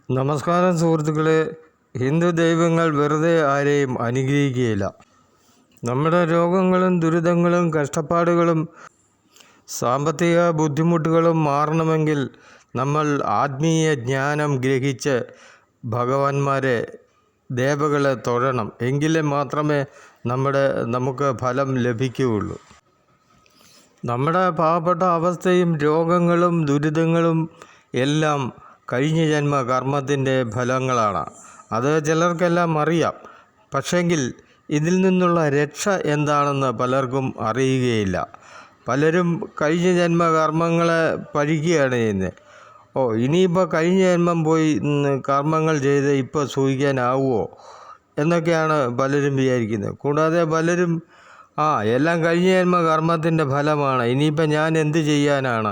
നമസ്കാരം സുഹൃത്തുക്കളെ. ഹിന്ദു ദൈവങ്ങൾ വെറുതെ ആരെയും അനുഗ്രഹിക്കുകയില്ല. നമ്മുടെ രോഗങ്ങളും ദുരിതങ്ങളും കഷ്ടപ്പാടുകളും സാമ്പത്തിക ബുദ്ധിമുട്ടുകളും മാറണമെങ്കിൽ നമ്മൾ ആത്മീയ ജ്ഞാനം ഗ്രഹിച്ച് ഭഗവാന്മാരെ ദേവകളെ തൊഴണം. എങ്കിലേ മാത്രമേ നമുക്ക് ഫലം ലഭിക്കുകയുള്ളൂ. നമ്മുടെ പാവപ്പെട്ട അവസ്ഥയും രോഗങ്ങളും ദുരിതങ്ങളും എല്ലാം കഴിഞ്ഞ ജന്മ കർമ്മത്തിൻ്റെ ഫലങ്ങളാണ്. അത് ചിലർക്കെല്ലാം അറിയാം. പക്ഷെങ്കിൽ ഇതിൽ നിന്നുള്ള രക്ഷ എന്താണെന്ന് പലർക്കും അറിയുകയില്ല. പലരും കഴിഞ്ഞ ജന്മ കർമ്മങ്ങളെ പഴിക്കുകയാണ് ചെയ്യുന്നത്. ഇനിയിപ്പോൾ കഴിഞ്ഞ ജന്മം പോയി കർമ്മങ്ങൾ ചെയ്ത് ഇപ്പോൾ സൂഹിക്കാനാവുമോ എന്നൊക്കെയാണ് പലരും വിചാരിക്കുന്നത്. കൂടാതെ പലരും എല്ലാം കഴിഞ്ഞ ജന്മ കർമ്മത്തിൻ്റെ ഫലമാണ്, ഇനിയിപ്പോൾ ഞാൻ എന്ത് ചെയ്യാനാണ്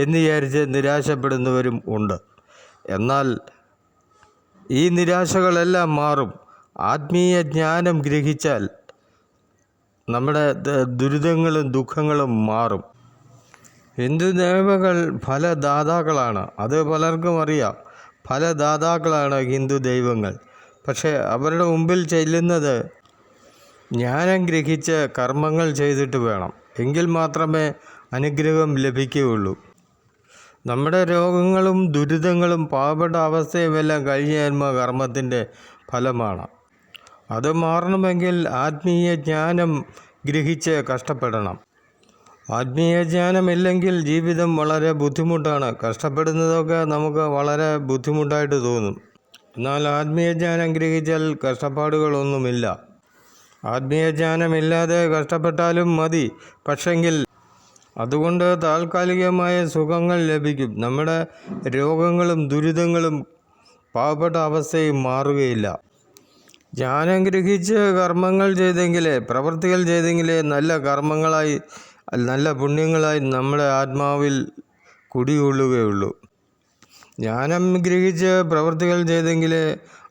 എന്ന് വിചാരിച്ച് നിരാശപ്പെടുന്നവരും ഉണ്ട്. എന്നാൽ ഈ നിരാശകളെല്ലാം മാറും. ആത്മീയ ജ്ഞാനം ഗ്രഹിച്ചാൽ നമ്മുടെ ദുരിതങ്ങളും ദുഃഖങ്ങളും മാറും. ഹിന്ദു ദേവകൾ ഫലദാതാക്കളാണ്. അത് പലർക്കും അറിയാം. ഫലദാതാക്കളാണ് ഹിന്ദു ദൈവങ്ങൾ. പക്ഷേ അവരുടെ മുമ്പിൽ ചെല്ലുന്നത് ജ്ഞാനം ഗ്രഹിച്ച് കർമ്മങ്ങൾ ചെയ്തിട്ട് വേണം. എങ്കിൽ മാത്രമേ അനുഗ്രഹം ലഭിക്കുകയുള്ളൂ. നമ്മുടെ രോഗങ്ങളും ദുരിതങ്ങളും പാവപ്പെട്ട അവസ്ഥയുമെല്ലാം കഴിഞ്ഞ ജന്മ കർമ്മത്തിൻ്റെ ഫലമാണ്. അത് മാറണമെങ്കിൽ ആത്മീയ ജ്ഞാനം ഗ്രഹിച്ച് കഷ്ടപ്പെടണം. ആത്മീയ ജ്ഞാനമില്ലെങ്കിൽ ജീവിതം വളരെ ബുദ്ധിമുട്ടാണ്. കഷ്ടപ്പെടുന്നതൊക്കെ നമുക്ക് വളരെ ബുദ്ധിമുട്ടായിട്ട് തോന്നും. എന്നാൽ ആത്മീയ ജ്ഞാനം ഗ്രഹിച്ചാൽ കഷ്ടപ്പാടുകളൊന്നുമില്ല. ആത്മീയ ജ്ഞാനമില്ലാതെ കഷ്ടപ്പെട്ടാലും മതി. പക്ഷെങ്കിൽ അതുകൊണ്ട് താൽക്കാലികമായ സുഖങ്ങൾ ലഭിക്കും. നമ്മുടെ രോഗങ്ങളും ദുരിതങ്ങളും പാവപ്പെട്ട അവസ്ഥയും മാറുകയില്ല. ജ്ഞാനം ഗ്രഹിച്ച് കർമ്മങ്ങൾ ചെയ്തെങ്കിലേ, പ്രവൃത്തികൾ ചെയ്തെങ്കിലേ നല്ല കർമ്മങ്ങളായി, നല്ല പുണ്യങ്ങളായി നമ്മുടെ ആത്മാവിൽ കുടികൊള്ളുകയുള്ളൂ. ജ്ഞാനം ഗ്രഹിച്ച് പ്രവൃത്തികൾ ചെയ്തെങ്കിലേ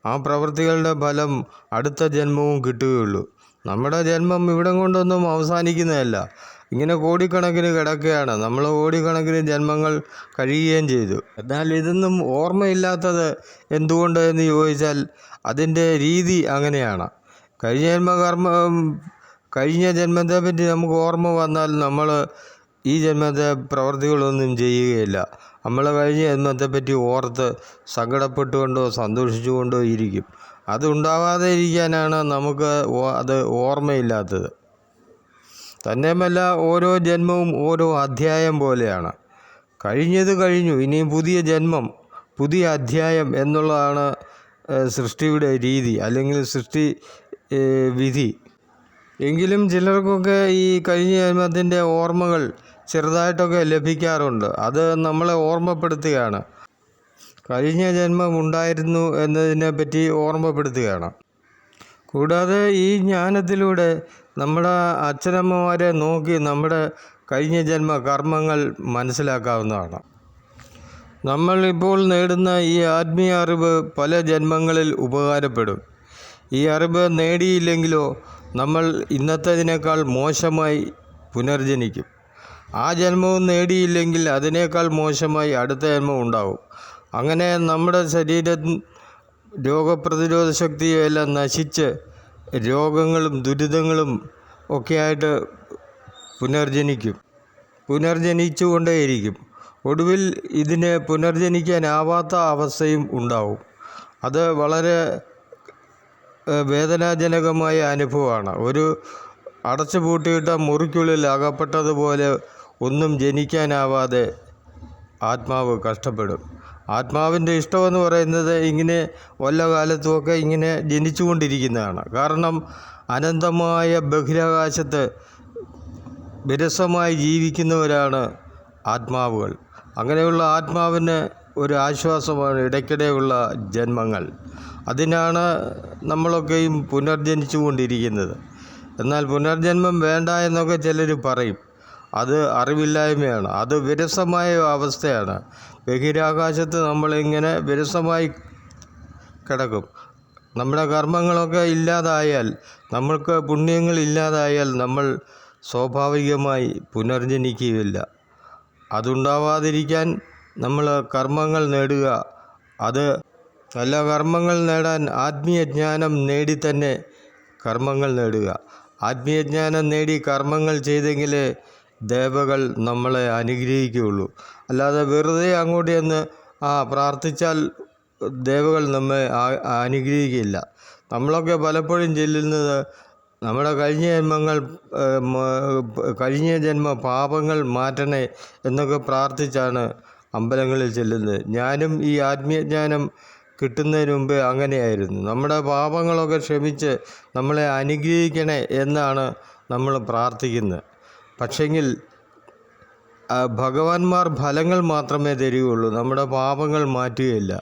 ആ പ്രവൃത്തികളുടെ ഫലം അടുത്ത ജന്മവും കിട്ടുകയുള്ളൂ. നമ്മുടെ ജന്മം ഇവിടം കൊണ്ടൊന്നും അവസാനിക്കുന്നതല്ല. ഇങ്ങനെ കോടിക്കണക്കിന് കിടക്കുകയാണ്. നമ്മൾ കോടിക്കണക്കിന് ജന്മങ്ങൾ കഴിയുകയും ചെയ്തു. എന്നാൽ ഇതൊന്നും ഓർമ്മയില്ലാത്തത് എന്തുകൊണ്ട് എന്ന് ചോദിച്ചാൽ അതിൻ്റെ രീതി അങ്ങനെയാണ്. കഴിഞ്ഞ ജന്മത്തെ പറ്റി നമുക്ക് ഓർമ്മ വന്നാൽ നമ്മൾ ഈ ജന്മത്തെ പ്രവർത്തികളൊന്നും ചെയ്യുകയില്ല. നമ്മൾ കഴിഞ്ഞ ജന്മത്തെപ്പറ്റി ഓർത്ത് സങ്കടപ്പെട്ടുകൊണ്ടോ സന്തോഷിച്ചുകൊണ്ടോ ഇരിക്കും. അതുണ്ടാവാതെ ഇരിക്കാനാണ് നമുക്ക് അത് ഓർമ്മയില്ലാത്തത്. തന്നെയുമല്ല, ഓരോ ജന്മവും ഓരോ അധ്യായം പോലെയാണ്. കഴിഞ്ഞത് കഴിഞ്ഞു, ഇനി പുതിയ ജന്മം, പുതിയ അധ്യായം എന്നുള്ളതാണ് സൃഷ്ടിയുടെ രീതി, അല്ലെങ്കിൽ സൃഷ്ടി വിധി. എങ്കിലും ചിലർക്കൊക്കെ ഈ കഴിഞ്ഞ ജന്മത്തിൻ്റെ ഓർമ്മകൾ ചെറുതായിട്ടൊക്കെ ലഭിക്കാറുണ്ട്. അത് നമ്മളെ ഓർമ്മപ്പെടുത്തുകയാണ്. കഴിഞ്ഞ ജന്മം ഉണ്ടായിരുന്നു എന്നതിനെ പറ്റി ഓർമ്മപ്പെടുത്തുകയാണ്. കൂടാതെ ഈ ജ്ഞാനത്തിലൂടെ നമ്മുടെ അച്ഛനമ്മമാരെ നോക്കി നമ്മുടെ കഴിഞ്ഞ ജന്മ കർമ്മങ്ങൾ മനസ്സിലാക്കാവുന്നതാണ്. നമ്മൾ ഇപ്പോൾ നേടുന്ന ഈ ആത്മീയ അറിവ് പല ജന്മങ്ങളിൽ ഉപകാരപ്പെടും. ഈ അറിവ് നേടിയില്ലെങ്കിലോ നമ്മൾ ഇന്നത്തേതിനേക്കാൾ മോശമായി പുനർജനിക്കും. ആ ജന്മവും നേടിയില്ലെങ്കിൽ അതിനേക്കാൾ മോശമായി അടുത്ത ജന്മം ഉണ്ടാവും. അങ്ങനെ നമ്മുടെ ശരീരം രോഗപ്രതിരോധ ശക്തിയെല്ലാം നശിച്ച് രോഗങ്ങളും ദുരിതങ്ങളും ഒക്കെയായിട്ട് പുനർജനിച്ചുകൊണ്ടേയിരിക്കും. ഒടുവിൽ ഇതിനെ പുനർജനിക്കാനാവാത്ത അവസ്ഥയും ഉണ്ടാവും. അത് വളരെ വേദനാജനകമായ അനുഭവമാണ്. ഒരു അടച്ചു പൂട്ടിയിട്ട മുറിക്കുള്ളിൽ അകപ്പെട്ടതുപോലെ ഒന്നും ജനിക്കാനാവാതെ ആത്മാവ് കഷ്ടപ്പെടും. ആത്മാവിൻ്റെ ഇഷ്ടമെന്ന് പറയുന്നത് ഇങ്ങനെ വല്ല കാലത്തുമൊക്കെ ഇങ്ങനെ ജനിച്ചുകൊണ്ടിരിക്കുന്നതാണ്. കാരണം അനന്തമായ ബഹിരാകാശത്ത് വിരസമായി ജീവിക്കുന്നവരാണ് ആത്മാവുകൾ. അങ്ങനെയുള്ള ആത്മാവിന് ഒരു ആശ്വാസമാണ് ഇടയ്ക്കിടെയുള്ള ജന്മങ്ങൾ. അതിനാണ് നമ്മളൊക്കെയും പുനർജനിച്ചു കൊണ്ടിരിക്കുന്നത്. എന്നാൽ പുനർജന്മം വേണ്ട എന്നൊക്കെ ചിലർ പറയും. അത് അറിവില്ലായ്മയാണ്. അത് വിരസമായ അവസ്ഥയാണ്. ബഹിരാകാശത്ത് നമ്മളിങ്ങനെ വിരസമായി കിടക്കും. നമ്മുടെ കർമ്മങ്ങളൊക്കെ ഇല്ലാതായാൽ, നമ്മൾക്ക് പുണ്യങ്ങൾ ഇല്ലാതായാൽ നമ്മൾ സ്വാഭാവികമായി പുനർജനിക്കുകയില്ല. അതുണ്ടാവാതിരിക്കാൻ നമ്മൾ കർമ്മങ്ങൾ നേടുക, അത് നല്ല കർമ്മങ്ങൾ നേടാൻ ആത്മീയ ജ്ഞാനം നേടി തന്നെ കർമ്മങ്ങൾ നേടുക. ആത്മീയ ജ്ഞാനം നേടി കർമ്മങ്ങൾ ചെയ്തെങ്കിലേ ദേവകൾ നമ്മളെ അനുഗ്രഹിക്കുകയുള്ളൂ. അല്ലാതെ വെറുതെ അങ്ങോട്ട് ചെന്ന് പ്രാർത്ഥിച്ചാൽ ദേവകൾ നമ്മെ അനുഗ്രഹിക്കില്ല. നമ്മളൊക്കെ പലപ്പോഴും ചെല്ലുന്നത് നമ്മുടെ കഴിഞ്ഞ ജന്മ പാപങ്ങൾ മാറ്റണേ എന്നൊക്കെ പ്രാർത്ഥിച്ചാണ് അമ്പലങ്ങളിൽ ചെല്ലുന്നത്. ഞാനും ഈ ആത്മീയജ്ഞാനം കിട്ടുന്നതിന് മുമ്പേ അങ്ങനെയായിരുന്നു. നമ്മുടെ പാപങ്ങളൊക്കെ ക്ഷമിച്ച് നമ്മളെ അനുഗ്രഹിക്കണേ എന്നാണ് നമ്മൾ പ്രാർത്ഥിക്കുന്നത്. പക്ഷെങ്കിൽ ഭഗവാന്മാർ ഫലങ്ങൾ മാത്രമേ തരികയുള്ളൂ, നമ്മുടെ പാപങ്ങൾ മാറ്റുകയില്ല.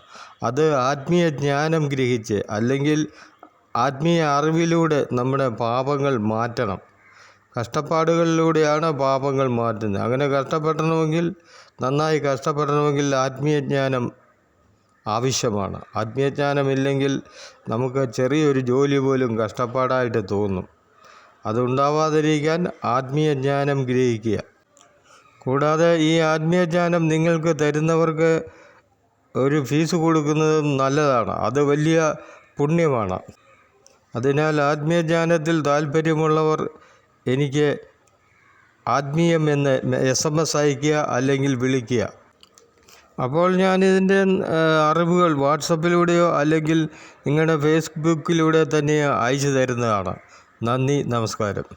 അത് ആത്മീയ ജ്ഞാനം ഗ്രഹിച്ച് അല്ലെങ്കിൽ ആത്മീയ അറിവിലൂടെ നമ്മുടെ പാപങ്ങൾ മാറ്റണം. കഷ്ടപ്പാടുകളിലൂടെയാണ് പാപങ്ങൾ മാറ്റുന്നത്. അങ്ങനെ നന്നായി കഷ്ടപ്പെടണമെങ്കിൽ ആത്മീയജ്ഞാനം ആവശ്യമാണ്. ആത്മീയജ്ഞാനമില്ലെങ്കിൽ നമുക്ക് ചെറിയൊരു ജോലി പോലും കഷ്ടപ്പാടായിട്ട് തോന്നും. അതുണ്ടാവാതിരിക്കാൻ ആത്മീയജ്ഞാനം ഗ്രഹിക്കുക. കൂടാതെ ഈ ആത്മീയജ്ഞാനം നിങ്ങൾക്ക് തരുന്നവർക്ക് ഒരു ഫീസ് കൊടുക്കുന്നതും നല്ലതാണ്. അത് വലിയ പുണ്യമാണ്. അതിനാൽ ആത്മീയജ്ഞാനത്തിൽ താല്പര്യമുള്ളവർ എനിക്ക് ആത്മീയം എന്ന് SMS അയയ്ക്കുക അല്ലെങ്കിൽ വിളിക്കുക. അപ്പോൾ ഞാനിതിൻ്റെ അറിവുകൾ വാട്സപ്പിലൂടെയോ അല്ലെങ്കിൽ നിങ്ങളുടെ ഫേസ്ബുക്കിലൂടെ തന്നെ അയച്ചു തരുന്നതാണ്. നന്ദി, നമസ്കാരം.